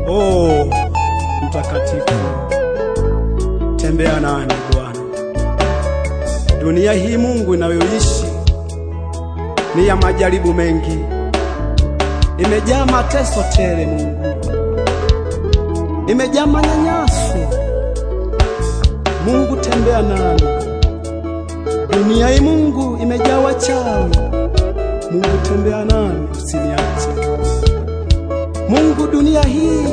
Oh, Mtakatifu, tembea nami Bwana. Dunia hii Mungu inayoishi ni ya majaribu mengi, imejaa mateso tele Mungu, imejaa manyanyaso. Mungu, tembea nami. Dunia hii Mungu imejaa wachawi. Mungu, tembea nami, usiniache. Mungu, dunia hii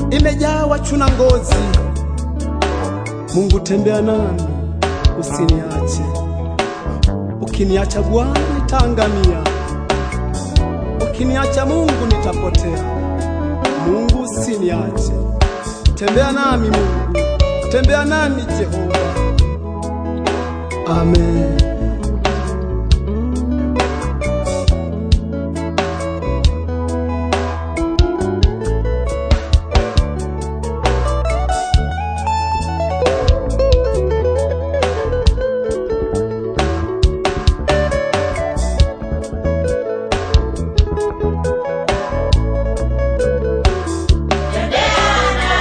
imejaa wachuna ngozi. Mungu, tembea nami, usiniache. Ukiniacha Bwana nitaangamia, ukiniacha Mungu nitapotea. Mungu, usiniache. Tembea nami Mungu, tembea nami Jehova. Amen.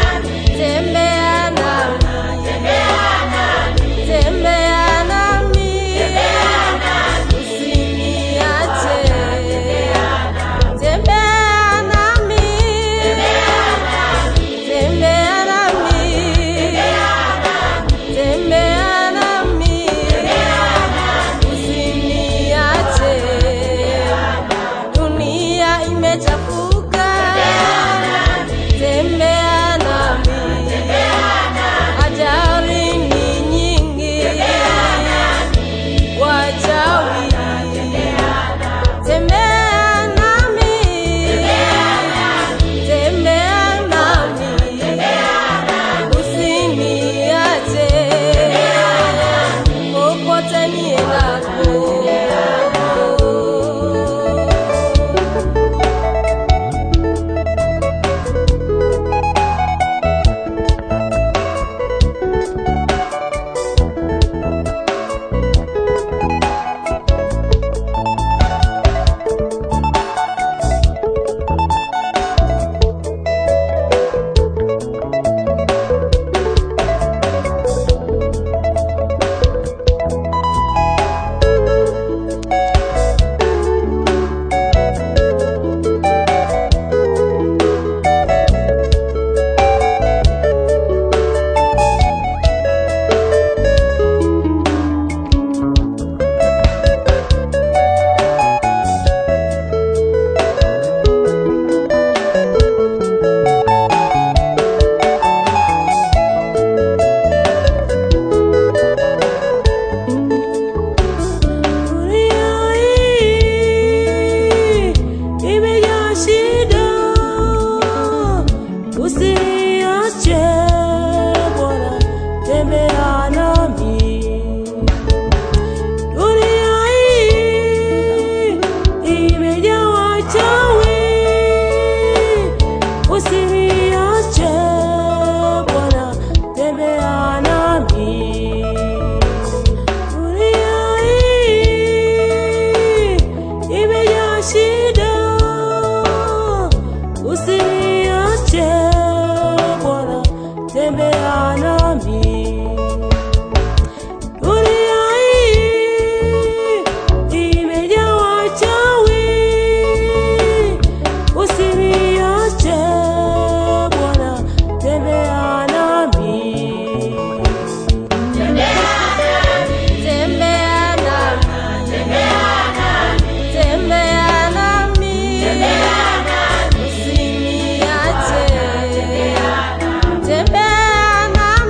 Tembea nami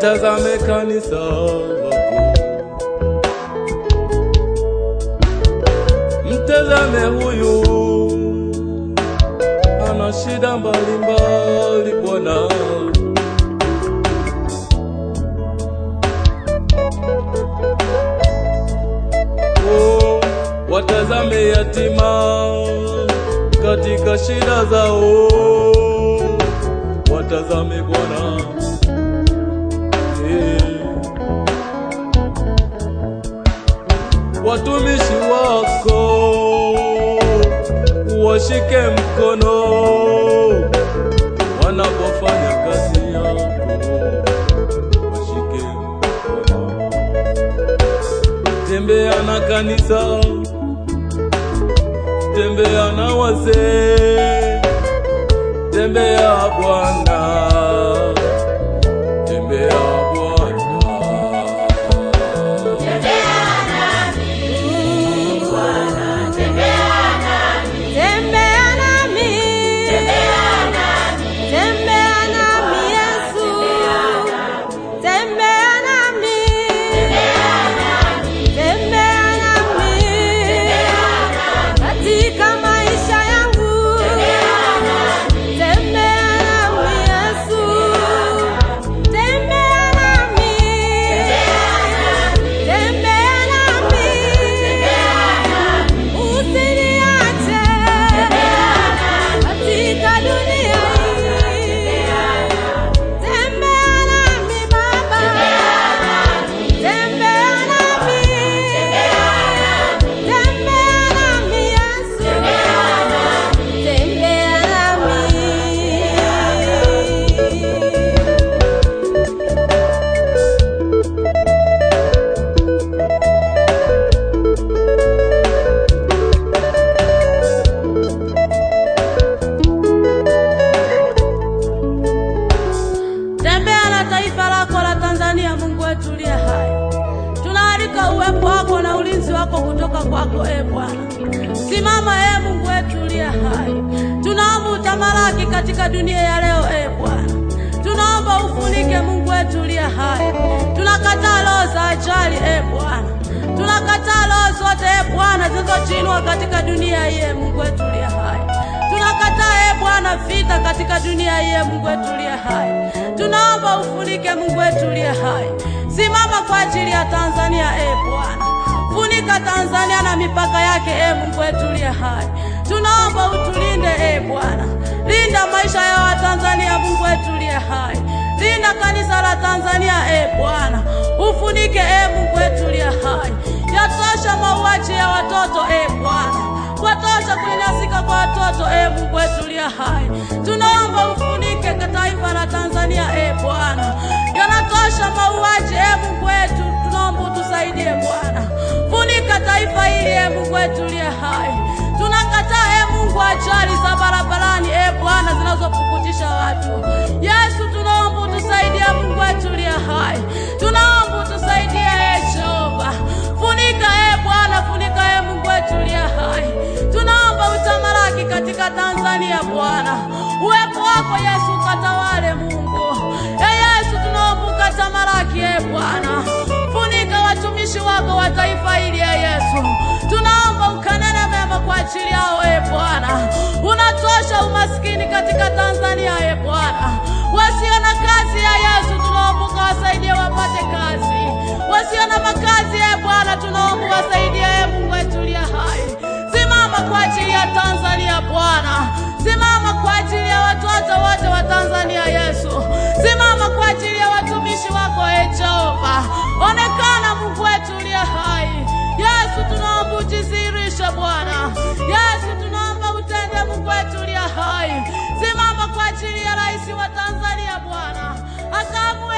Tazame kanisa lako, mtazame huyu ana shida mbalimbali Bwana. Oh, watazame yatima katika shida zao, watazame Bwana. Watumishi wako washike mkono wanapofanya kazi yako, washike mkono. Tembea na kanisa, tembea na wazee, tembea Bwana, tembea Bwana. Uwepo wako na ulinzi wako kutoka kwako, Bwana. Simama, Mungu wetu uliye hai. Tunaomba utamalaki katika dunia ya leo, Bwana. Tunaomba ufunike, Mungu wetu uliye hai. Tunakataa roho za ajali, Bwana. Tunakataa roho zote, Bwana, zinazojiinua katika dunia hii, Mungu wetu uliye hai. Tunakataa, Bwana, vita katika dunia hii, Mungu wetu uliye hai. Tunaomba ufunike, Mungu wetu uliye hai. Simama kwa ajili ya Tanzania, Bwana. Funika Tanzania na mipaka yake, Mungu wetu uliye hai. Tunaomba utulinde, Bwana. Linda maisha ya Watanzania, Mungu wetu uliye hai. Linda kanisa la Tanzania, Bwana. Ufunike, Mungu wetu uliye hai. Yatosha mauaji ya watoto, Bwana. Watosha kunyanyasika kwa watoto, Mungu wetu uliye hai. Tunaomba ufunike taifa la Tanzania, Bwana. Yanatosha mauaji, Mungu wetu, tunaomba utusaidie, Bwana. Funika taifa hili, Mungu wetu uliye hai. Tunakataa, Mungu, ajali za barabarani, Bwana, zinazopukutisha watu. Yesu, tunaomba utusaidie, Mungu wetu uliye hai. Tunaomba utusaidie, Jehova. Funika, Bwana, funika, Mungu wetu uliye hai. Tunaomba utamalaki katika Tanzania, Bwana. Uwepo wako, Yesu, ukatawale, Mungu. Yesu, tunaomba ukatamalaki, Bwana. Funika watumishi wako wa taifa hili, Yesu. Tunaomba ukanene mema kwa ajili yao, Bwana. Unatosha umaskini katika Tanzania, Bwana. Wasio na kazi, Yesu, tunaomba ukawasaidie wapate kazi. Wasio na makazi, Bwana, tunaomba wasaidie, Mungu wetu uliye hai. Simama kwa ajili ya Tanzania, Bwana. Simama kwa ajili ya watoto wote wa Tanzania, Yesu. Simama kwa ajili ya watumishi wako, Jehova. Onekana, Mungu wetu uliye hai. Yesu, tunaomba ujidhihirishe, Bwana. Yesu, tunaomba utende, Mungu wetu uliye hai. Simama kwa ajili ya rais wa Tanzania, Bwana. Akamwe